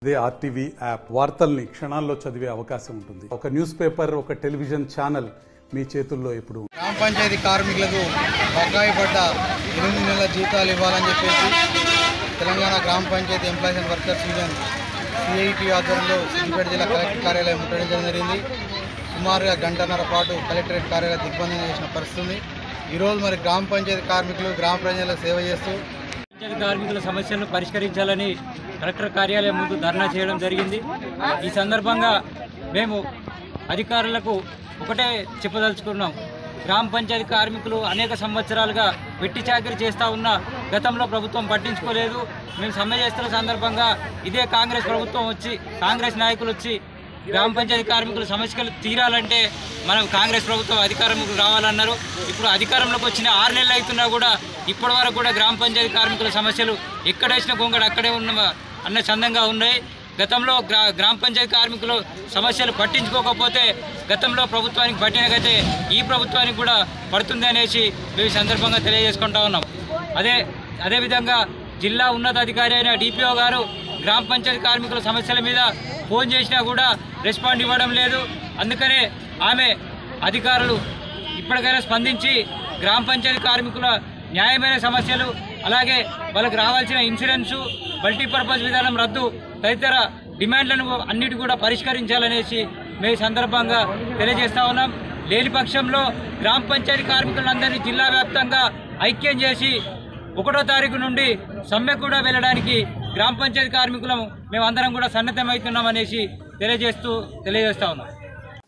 ఇదే RTV app వార్తల్ని క్షణాల్లో చదివే అవకాశం ఉంటుంది. ఒక న్యూస్ పేపర్, ఒక టెలివిజన్ ఛానల్ మీ చేతుల్లో ఎప్పుడు. గ్రామ పంచాయతీ కార్మికులకు బకాయి పడ్డ 8 నెలల జీతాలు ఇవ్వాలని చెప్పేసి తెలంగాణ గ్రామ panchayat employees and workers union CITU ఆధ్వర్యంలో సిద్దిపేట జిల్లా కలెక్టర్ కార్యాలయం ముట్టడించడం జరిగింది. సుమారుగా గంటన్నర పాటు కలెక్టరేట్ కార్యాలయం దిగ్బంధనం చేసిన పరిస్థితి. ఈరోజు మరి గ్రామ పంచాయతీ కార్మికులు గ్రామ ప్రజలకు సేవ చేస్తూ కార్మికుల సమస్యలను పరిష్కరించాలని కలెక్టర్ కార్యాలయం ముందు ధర్నా చేయడం జరిగింది. ఈ సందర్భంగా మేము అధికారులకు ఒకటే చెప్పదలుచుకున్నాం. గ్రామ పంచాయతీ కార్మికులు అనేక సంవత్సరాలుగా వెట్టి చాకరీ చేస్తూ ఉన్న గతంలో ప్రభుత్వం పట్టించుకోలేదు. మేము సమ్మె చేస్తున్న సందర్భంగా ఇదే కాంగ్రెస్ ప్రభుత్వం వచ్చి, కాంగ్రెస్ నాయకులు వచ్చి గ్రామ పంచాయతీ కార్మికుల సమస్యలు తీరాలంటే మనం కాంగ్రెస్ ప్రభుత్వం అధికారంలోకి రావాలన్నారు. ఇప్పుడు అధికారంలోకి వచ్చిన 6 నెలలు అవుతున్నా కూడా ఇప్పటి వరకు కూడా గ్రామ పంచాయతీ కార్మికుల సమస్యలు ఎక్కడేసిన గొంగడు అక్కడే ఉన్న అన్న చందంగా ఉన్నాయి. గతంలో గ్రామ పంచాయతీ కార్మికులు సమస్యలు పట్టించుకోకపోతే గతంలో ప్రభుత్వానికి పట్టినకైతే ఈ ప్రభుత్వానికి కూడా పడుతుంది అనేసి మేము సందర్భంగా తెలియజేసుకుంటా ఉన్నాం. అదేవిధంగా జిల్లా ఉన్నతాధికారి అయిన డిపిఓ గారు గ్రామ పంచాయతీ కార్మికుల సమస్యల మీద ఫోన్ చేసినా కూడా రెస్పాండ్ ఇవ్వడం లేదు. అందుకనే ఆమె అధికారులు ఇప్పటికైనా స్పందించి గ్రామ పంచాయతీ కార్మికుల న్యాయమైన సమస్యలు, అలాగే వాళ్ళకు రావాల్సిన ఇన్సూరెన్సు, మల్టీపర్పస్ విధానం రద్దు తదితర డిమాండ్లను అన్నిటి కూడా పరిష్కరించాలనేసి మేము సందర్భంగా తెలియజేస్తా ఉన్నాం. లేని పక్షంలో గ్రామ పంచాయతీ కార్మికులందరినీ జిల్లా వ్యాప్తంగా ఐక్యం చేసి 1వ తారీఖు నుండి సమ్మె కూడా వెళ్ళడానికి గ్రామ పంచాయతీ కార్మికులం మేమందరం కూడా సన్నద్ధమవుతున్నామనేసి తెలియజేస్తా ఉన్నాం.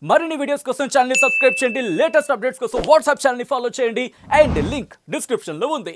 మరిన్ని వీడియోస్ కోసం ఛానల్ ని సబ్స్క్రైబ్ చేయండి. లేటెస్ట్ అప్డేట్స్ కోసం వాట్సాప్ ఛానల్ ని ఫాలో చేయండి. అండ్ లింక్ డిస్క్రిప్షన్ లో ఉంది.